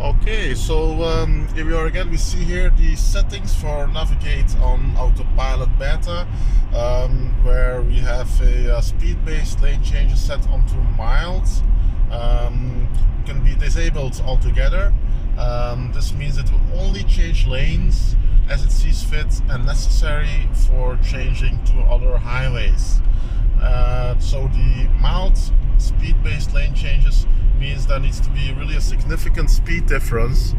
Okay, so here we are again. We see here the settings for navigate on autopilot beta, where we have a speed-based lane changes set onto mild. Can be disabled altogether. This means it will only change lanes as it sees fit and necessary for changing to other highways. So the mild speed-based lane changes means there needs to be really a significant speed difference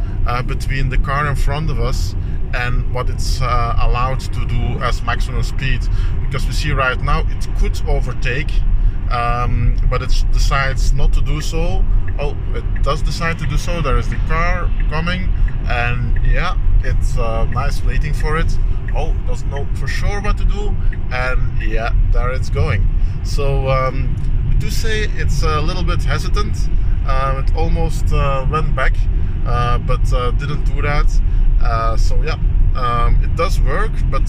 between the car in front of us and what it's allowed to do as maximum speed, because we see right now it could overtake, but it decides not to do so. Oh, it does decide to do so. There is the car coming, and yeah, it's nice waiting for it. Oh, doesn't know for sure what to do, and yeah, there it's going. So we do say it's a little bit hesitant. It almost went back, but didn't do that. So yeah, it does work, but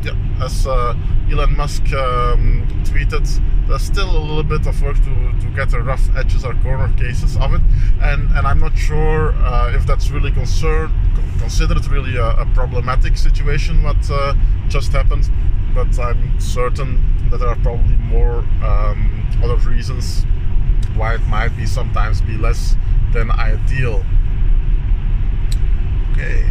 yeah, as Elon Musk tweeted, there's still a little bit of work to get the rough edges or corner cases of it, and I'm not sure if that's really considered really a problematic situation what just happened, but I'm certain that there are probably more other reasons why it might be sometimes be less than ideal. Okay,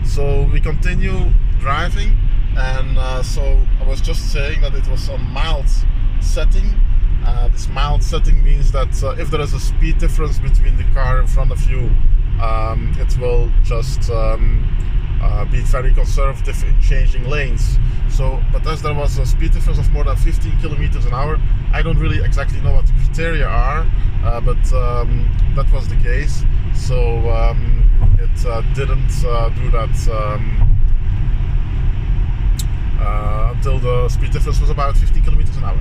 so we continue driving, and so I was just saying that it was a mild setting. This mild setting means that if there is a speed difference between the car in front of you, it will just be very conservative in changing lanes. So, but as there was a speed difference of more than 15 kilometers an hour, I don't really exactly know what the criteria are, but that was the case. So it didn't do that until the speed difference was about 15 kilometers an hour.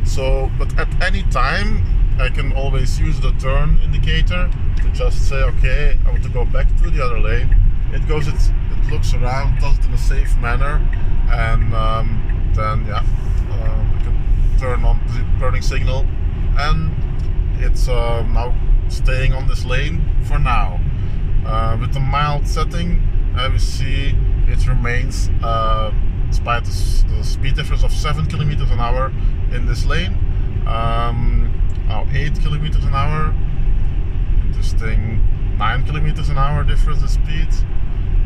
So, but at any time, I can always use the turn indicator to just say, okay, I want to go back to the other lane. It goes, it looks around, does it in a safe manner, and then yeah, I can turn on the turning signal, and it's now staying on this lane for now. With the mild setting, we see it remains, despite the speed difference of 7 kilometers an hour in this lane. Now 8 kilometers an hour. Interesting. 9 kilometers an hour difference in speed.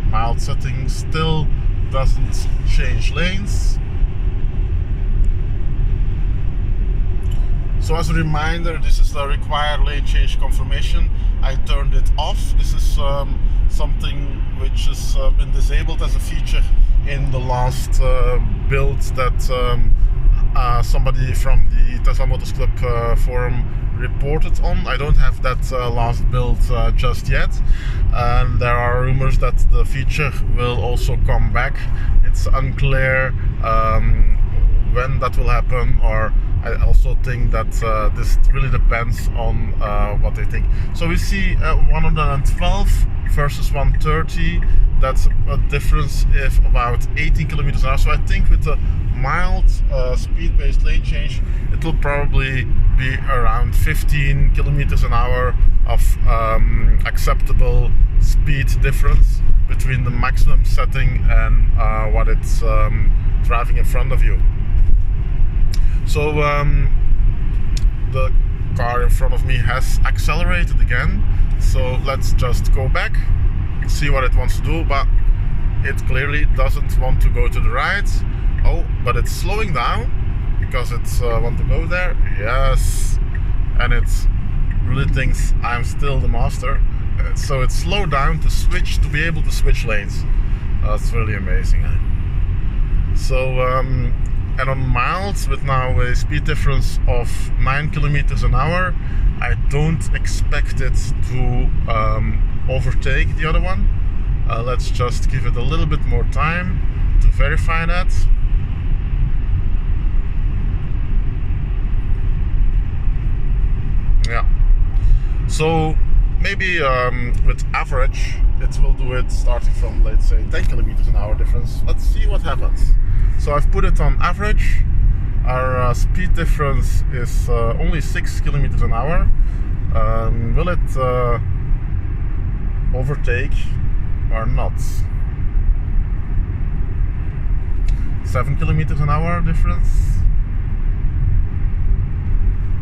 Mild setting still doesn't change lanes. So as a reminder, this is the required lane change confirmation. I turned it off. This is something which has been disabled as a feature in the last build that somebody from the Tesla Motors Club forum reported on. I don't have that last build just yet, and there are rumors that the feature will also come back. It's unclear when that will happen, or I also think that this really depends on what they think. So we see 112 versus 130. That's a difference of about 18 kilometers an hour. So I think with the mild speed-based lane change, it will probably be around 15 kilometers an hour of acceptable speed difference between the maximum setting and what it's driving in front of you. So the car in front of me has accelerated again, so let's just go back, see what it wants to do, but it clearly doesn't want to go to the right. Oh, but it's slowing down because it's want to go there. Yes, and it really thinks I'm still the master, so it slowed down to be able to switch lanes. That's really amazing. So and on milds, with now a speed difference of 9 kilometers an hour, I don't expect it to overtake the other one. Let's just give it a little bit more time to verify that. Yeah. So maybe with average, it will do it starting from, let's say, 10 kilometers an hour difference. Let's see what happens. So I've put it on average, Our speed difference is only 6 kilometers an hour. Will it overtake or not? 7 kilometers an hour difference.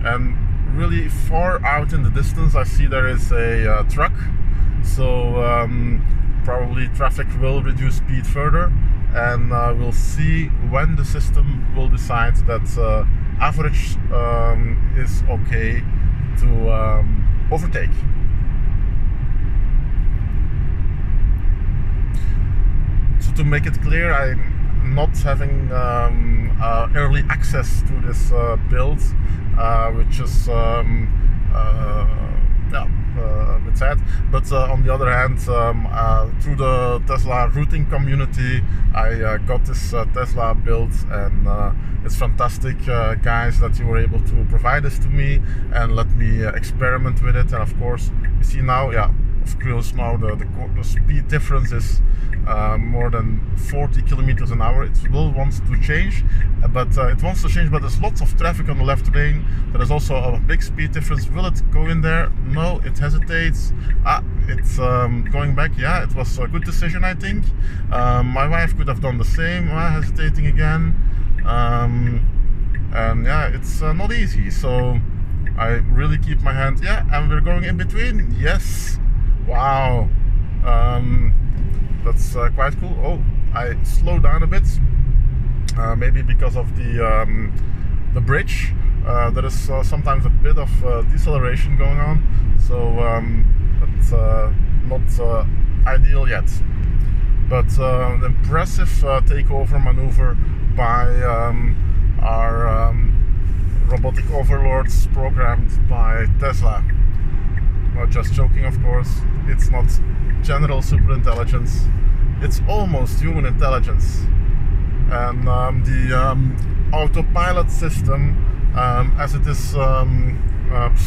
And really far out in the distance I see there is a truck, so probably traffic will reduce speed further, and we'll see when the system will decide that average is okay to overtake. So to make it clear, I'm not having early access to this build, which is a bit sad. But on the other hand, through the Tesla routing community, I got this Tesla build, and it's fantastic, guys, that you were able to provide this to me and let me experiment with it. And of course, you see now, yeah, of course now the speed difference is more than 40 kilometers an hour. It will want to change, but there's lots of traffic on the left lane. There is also a big speed difference. Will it go in there? No, it hesitates. It's going back. Yeah, it was a good decision, I think. My wife could have done the same, hesitating again. And yeah, it's not easy, so I really keep my hand. Yeah, and we're going in between. Yes. Wow, that's quite cool. Oh, I slowed down a bit, maybe because of the bridge. There is sometimes a bit of deceleration going on, so that's not ideal yet. But an impressive takeover maneuver by our robotic overlords programmed by Tesla. Well, just joking, of course. It's not general super intelligence, it's almost human intelligence. And the autopilot system, as it is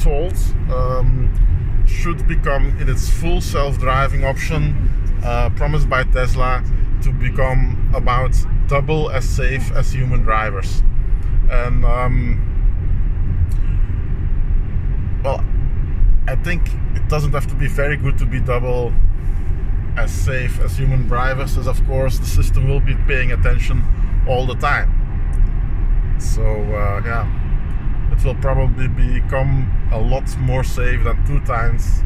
sold, should become, in its full self-driving option promised by Tesla, to become about double as safe as human drivers. And well, I think it doesn't have to be very good to be double as safe as human drivers, as of course the system will be paying attention all the time. So yeah, it will probably become a lot more safe than 2 times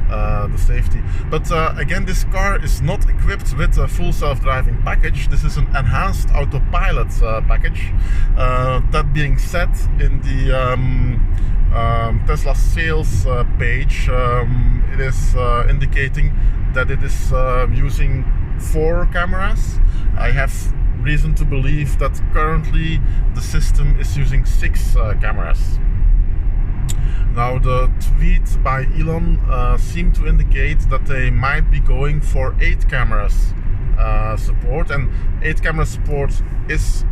the safety. But again, this car is not equipped with a full self-driving package. This is an enhanced autopilot package. That being said, in the Tesla sales page, it is indicating that it is using 4 cameras. I have reason to believe that currently the system is using 6 cameras. Now, the tweet by Elon seemed to indicate that they might be going for 8 cameras support, and 8 camera support is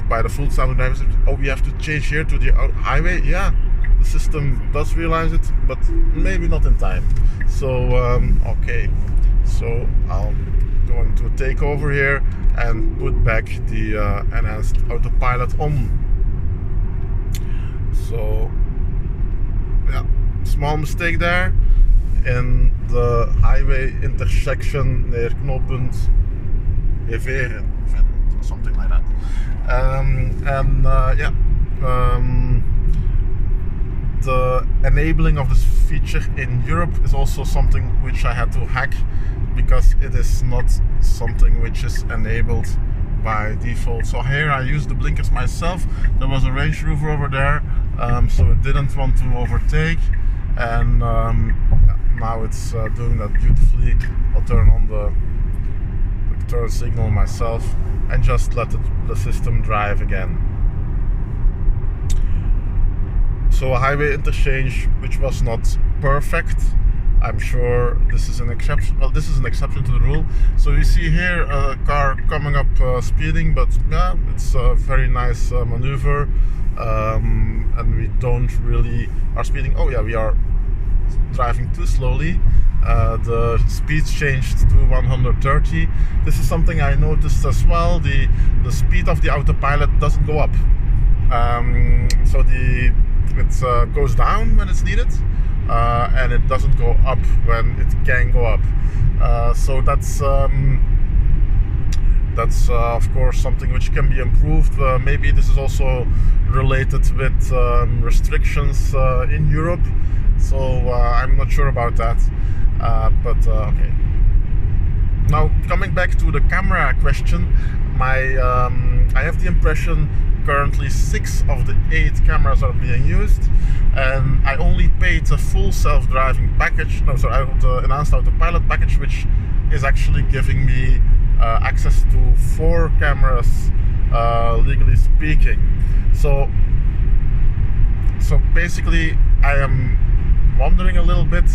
by the full self-driving system. Oh, we have to change here to the highway. Yeah, the system does realize it, but maybe not in time. So okay, so I'm going to take over here and put back the enhanced autopilot on. So yeah, small mistake there in the highway intersection near knooppunt Everen, something like that. Yeah, the enabling of this feature in Europe is also something which I had to hack, because it is not something which is enabled by default. So here I used the blinkers myself. There was a Range Rover over there, so it didn't want to overtake, and now it's doing that beautifully. I'll turn on the turn signal myself and just let the system drive again. So a highway interchange which was not perfect. I'm sure this is an exception. Well, this is an exception to the rule. So you see here a car coming up speeding, but yeah, it's a very nice maneuver, and we don't really are speeding. Oh yeah, we are driving too slowly. The speed changed to 130. This is something I noticed as well. The speed of the autopilot doesn't go up. So it goes down when it's needed, and it doesn't go up when it can go up. So that's of course something which can be improved. Maybe this is also related with restrictions in Europe, so I'm not sure about that, but okay. Now, coming back to the camera question, I have the impression currently 6 of the 8 cameras are being used, and I only paid a full self-driving package, the enhanced autopilot package, which is actually giving me access to 4 cameras, legally speaking. So basically I am wondering a little bit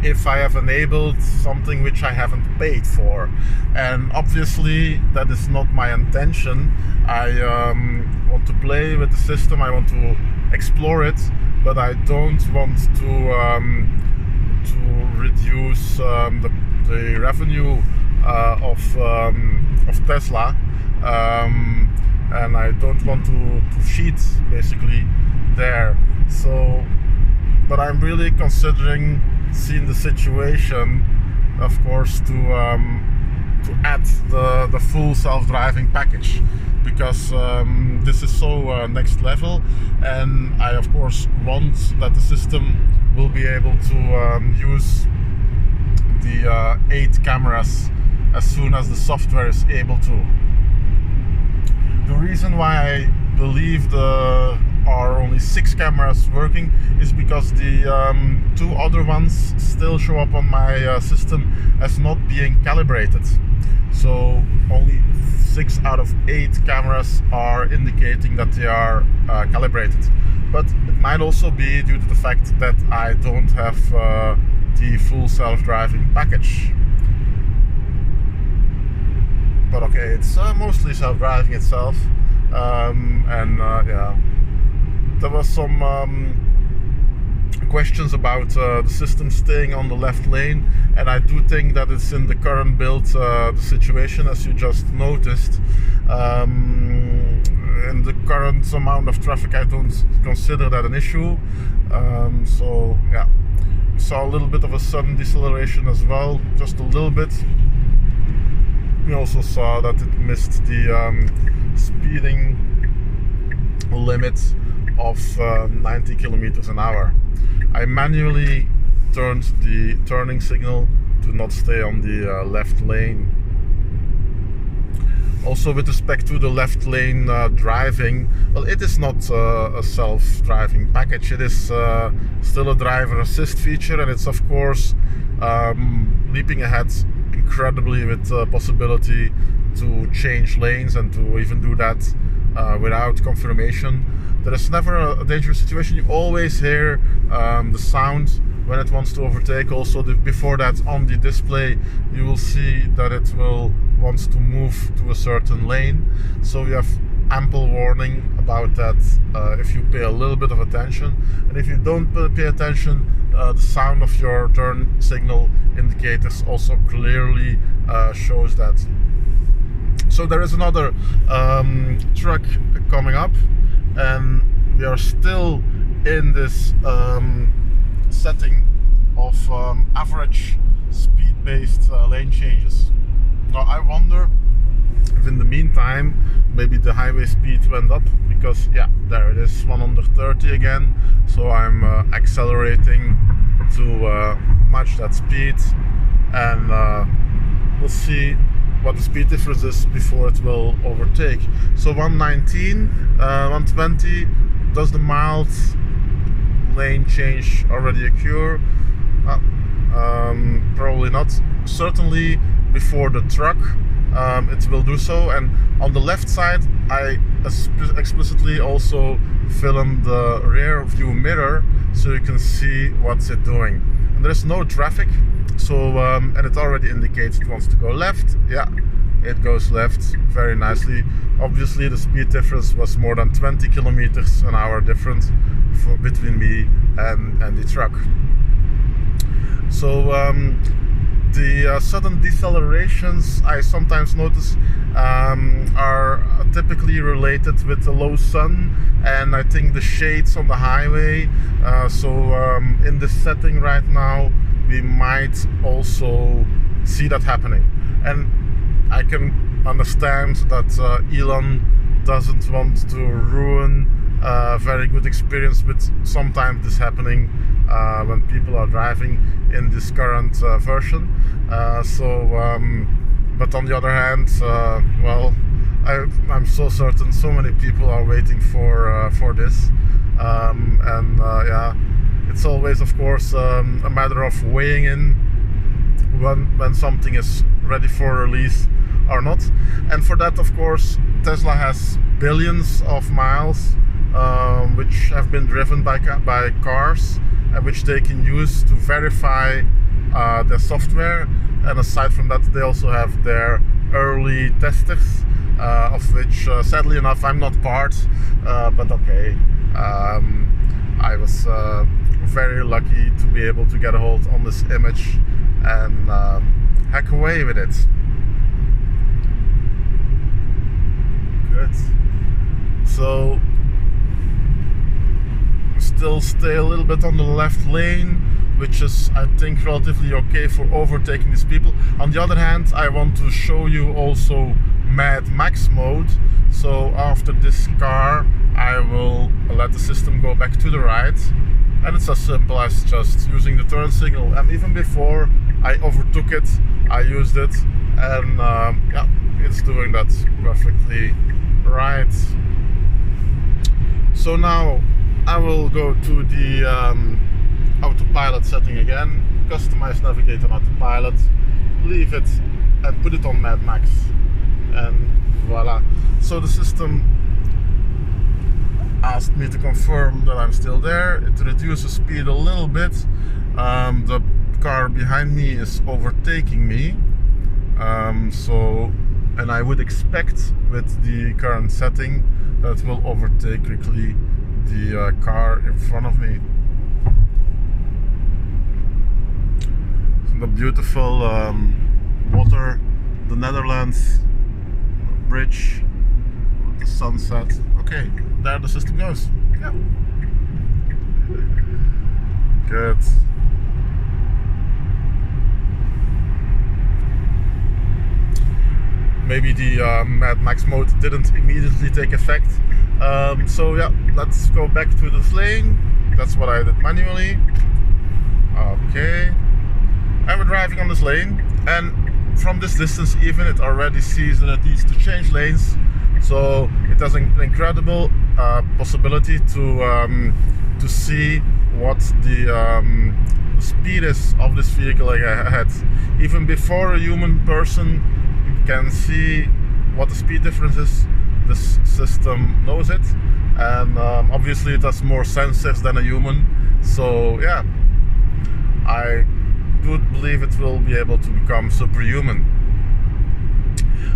if I have enabled something which I haven't paid for, and obviously that is not my intention. I want to play with the system, I want to explore it, but I don't want to reduce the revenue of Tesla, and I don't want to cheat basically there. So, but I'm really considering, seeing the situation, of course, to add the full self-driving package, because this is so next level, and I of course want that the system will be able to use the 8 cameras as soon as the software is able to. The reason why I believe there are only 6 cameras working is because the 2 other ones still show up on my system as not being calibrated. So only 6 out of 8 cameras are indicating that they are calibrated. But it might also be due to the fact that I don't have the full self-driving package. But okay, it's mostly self-driving itself, and yeah. There was some questions about the system staying on the left lane, and I do think that it's in the current build the situation, as you just noticed. In the current amount of traffic, I don't consider that an issue. So yeah, we saw a little bit of a sudden deceleration as well, just a little bit. We also saw that it missed the speeding limit of 90 kilometers an hour. I manually turned the turning signal to not stay on the left lane. Also, with respect to the left lane driving, well, it is not a self-driving package. It is still a driver assist feature, and it's of course leaping ahead incredibly with the possibility to change lanes and to even do that without confirmation. There is never a dangerous situation. You always hear the sound when it wants to overtake. Also, before that, on the display, you will see that it will wants to move to a certain lane. So you have ample warning about that if you pay a little bit of attention. And if you don't pay attention, the sound of your turn signal indicators also clearly shows that. So there is another truck coming up, and we are still in this setting of average speed-based lane changes. Now I wonder if in the meantime maybe the highway speed went up, because yeah, there it is, 130 again. So I'm accelerating to match that speed, and we'll see what the speed difference is before it will overtake. So 119, 120, does the mild lane change already occur? Probably not. Certainly before the truck it will do so. And on the left side I explicitly also filmed the rear view mirror so you can see what's it doing. And there's no traffic, so and it already indicates it wants to go left. Yeah, it goes left very nicely. Obviously the speed difference was more than 20 kilometers an hour difference between me and the truck. So The sudden decelerations I sometimes notice are typically related with the low sun, and I think the shades on the highway. So in this setting right now, we might also see that happening. And I can understand that Elon doesn't want to ruin a very good experience with sometimes this happening when people are driving in this current version. But on the other hand, well, I'm so certain so many people are waiting for this, and yeah, it's always, of course, a matter of weighing in when something is ready for release or not. And for that, of course, Tesla has billions of miles which have been driven by cars, and which they can use to verify their software. And aside from that, they also have their early testers, of which sadly enough I'm not part, but okay, I was very lucky to be able to get a hold on this image and hack away with it. Good. So still stay a little bit on the left lane, which is, I think, relatively okay for overtaking these people. On the other hand, I want to show you also Mad Max mode. So after this car, I will let the system go back to the right, and it's as simple as just using the turn signal. And even before I overtook it, I used it, and yeah, it's doing that perfectly right. So now I will go to the autopilot setting again, customize navigate on autopilot, leave it and put it on Mad Max, and voila. So the system asked me to confirm that I'm still there. It reduces speed a little bit. The car behind me is overtaking me, and I would expect with the current setting that it will overtake quickly the car in front of me. So the beautiful water, the Netherlands bridge, the sunset. Okay, there the system goes. Yeah. Good. Maybe the Mad Max mode didn't immediately take effect. So yeah, let's go back to this lane. That's what I did manually. Okay. And we're driving on this lane, and from this distance even it already sees that it needs to change lanes. So it has an incredible possibility to see what the speed is of this vehicle ahead. Even before a human person can see what the speed difference is, this system knows it, and obviously it has more sensors than a human. So yeah, I do believe it will be able to become superhuman.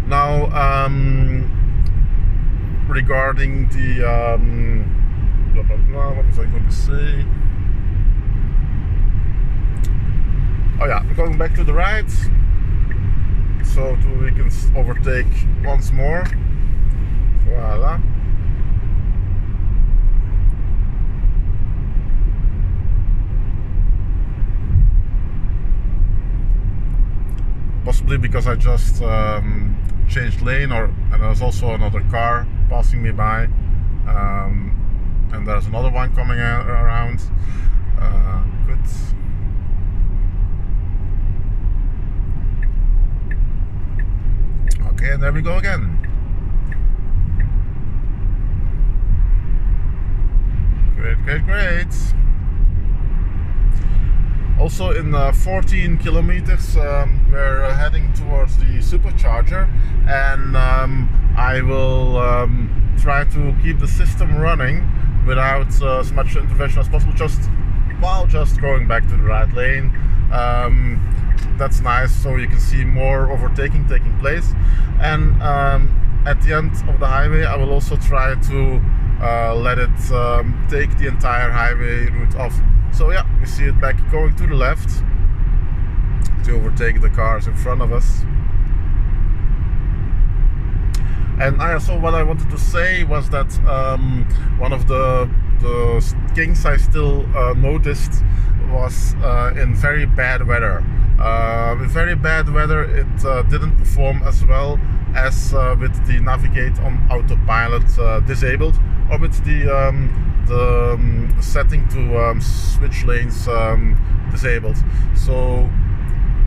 Now, regarding the blah blah blah, what was I going to say? Oh yeah, going back to the right, so we can overtake once more. Voila. Possibly because I just changed lane, and there's also another car passing me by, and there's another one coming around. Good. Okay, and there we go again. Great, great, great. Also in 14 kilometers we're heading towards the supercharger, and I will try to keep the system running without as much intervention as possible, just while going back to the right lane. That's nice, so you can see more overtaking taking place. And at the end of the highway I will also try to let it take the entire highway route off. So yeah, you see it back going to the left. to overtake the cars in front of us. And so what I wanted to say was that one of the kinks I still noticed was in very bad weather. In very bad weather, it didn't perform as well as with the navigate on autopilot disabled, or with the setting to switch lanes disabled. So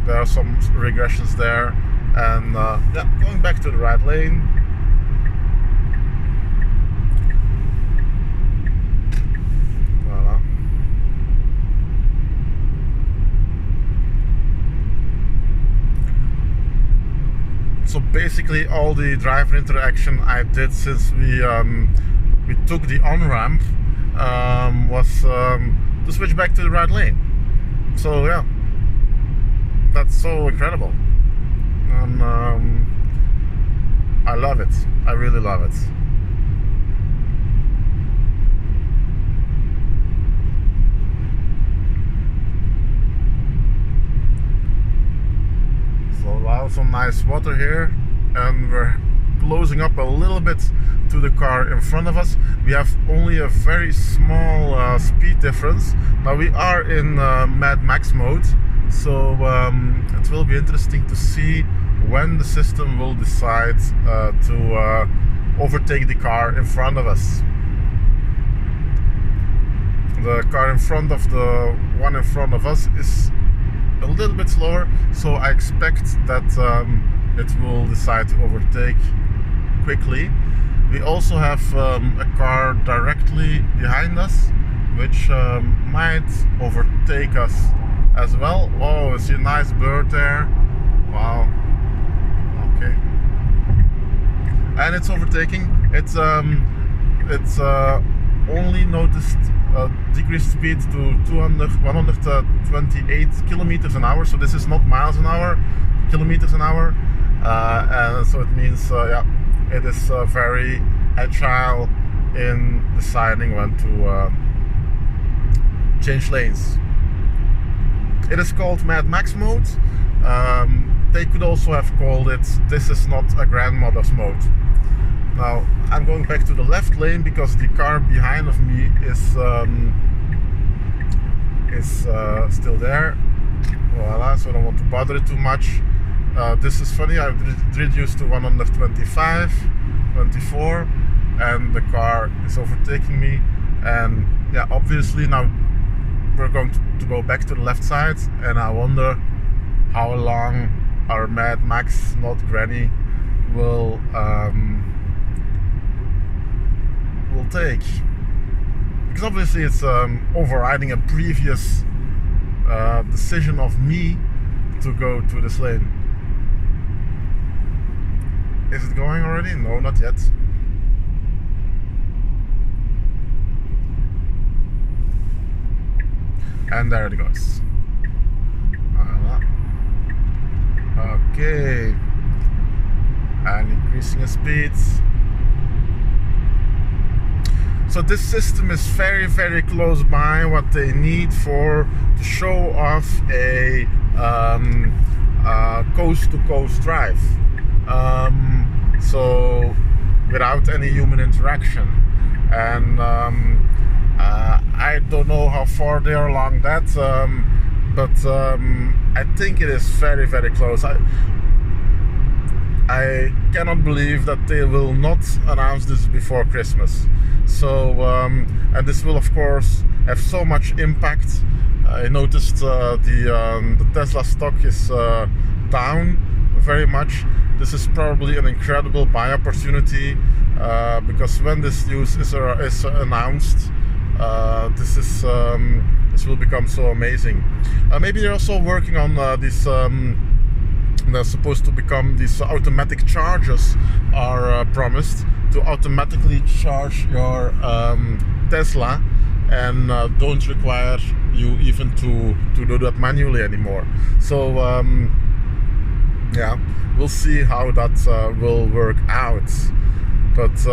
there are some regressions there, and yeah, going back to the right lane. So basically all the driver interaction I did since we took the on-ramp was to switch back to the right lane. So yeah, that's so incredible, and I love it. I really love it. Wow, some nice water here, and we're closing up a little bit to the car in front of us. We have only a very small speed difference. Now we are in Mad Max mode, so it will be interesting to see when the system will decide to overtake the car in front of us. The car in front of the one in front of us is a little bit slower, so I expect that it will decide to overtake quickly. We also have a car directly behind us, which might overtake us as well. Oh, I see a nice bird there. Wow. Okay. And it's overtaking. It's only noticed decreased speed to 128 kilometers an hour. So this is not miles an hour, kilometers an hour, and so it means yeah, it is very agile in deciding when to change lanes. It is called Mad Max mode. They could also have called it "This is not a grandmother's mode." Now I'm going back to the left lane because the car behind of me is still there. Voila, so I don't want to bother it too much. This is funny, I've reduced to 125, 24, and the car is overtaking me. And yeah, obviously now we're going to go back to the left side, and I wonder how long our Mad Max, not Granny, will take, because obviously it's overriding a previous decision of me to go to this lane. Is it going already? No, not yet. And there it goes. Okay, and increasing the speeds. So this system is very, very close by what they need to show off a coast-to-coast drive. So without any human interaction. And I don't know how far they are along that, but I think it is very, very close. I cannot believe that they will not announce this before Christmas. So, and this will of course have so much impact. I noticed the Tesla stock is down very much. This is probably an incredible buy opportunity because when this news is announced, this will become so amazing. Maybe they're also working on this. They're supposed to become these automatic chargers are promised to automatically charge your Tesla and don't require you even to do that manually anymore. So yeah, we'll see how that will work out. But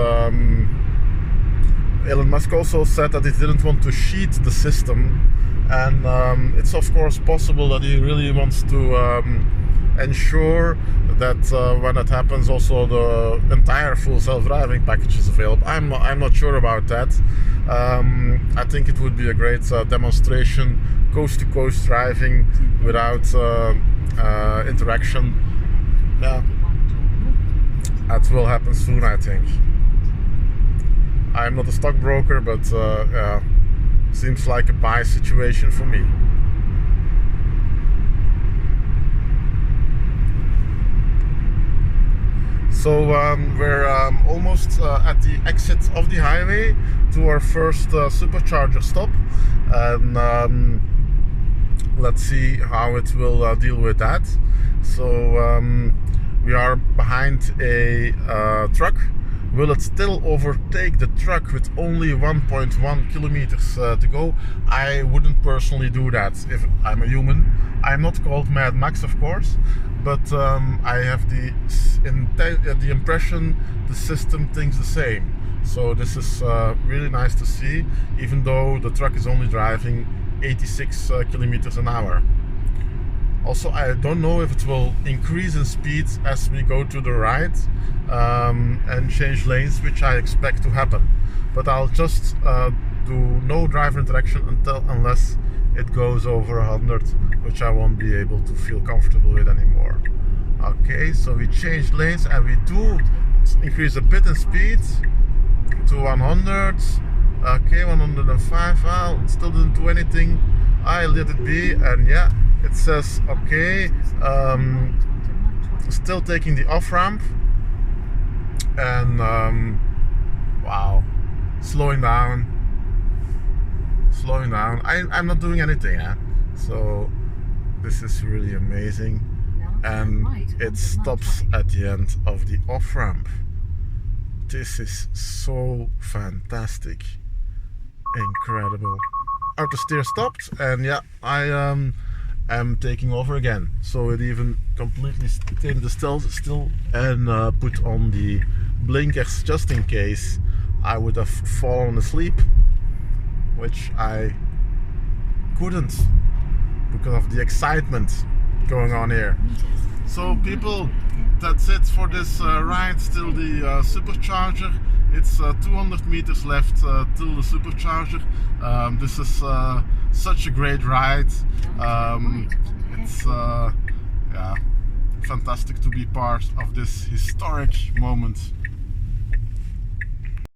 Elon Musk also said that he didn't want to cheat the system and it's of course possible that he really wants to ensure that when it happens also the entire full self-driving package is available. I'm not sure about that. I think it would be a great demonstration, coast-to-coast driving without interaction. Yeah, that will happen soon, I think. I'm not a stockbroker, but yeah, seems like a buy situation for me. So we're almost at the exit of the highway to our first supercharger stop, and let's see how it will deal with that. So we are behind a truck. Will it still overtake the truck with only 1.1 kilometers to go? I wouldn't personally do that if I'm a human. I'm not called Mad Max, of course, but I have the impression the system thinks the same. So this is really nice to see, even though the truck is only driving 86 kilometers an hour. Also, I don't know if it will increase in speed as we go to the right and change lanes, which I expect to happen. But I'll just do no driver interaction unless it goes over 100, which I won't be able to feel comfortable with anymore. Okay, so we change lanes and we do increase a bit in speed to 100. Okay, 105. Well, it still didn't do anything. I let it be, and yeah, it says okay. Still taking the off ramp, and wow, slowing down. I'm not doing anything, so this is really amazing, and it stops at the end of the off ramp. This is so fantastic, incredible. Auto steer stopped, and yeah, I am taking over again. So it even completely stayed still and put on the blinkers just in case I would have fallen asleep, which I couldn't because of the excitement going on here. So people, that's it for this ride. Still the supercharger. It's 200 meters left till the supercharger. This is such a great ride. It's yeah, fantastic to be part of this historic moment.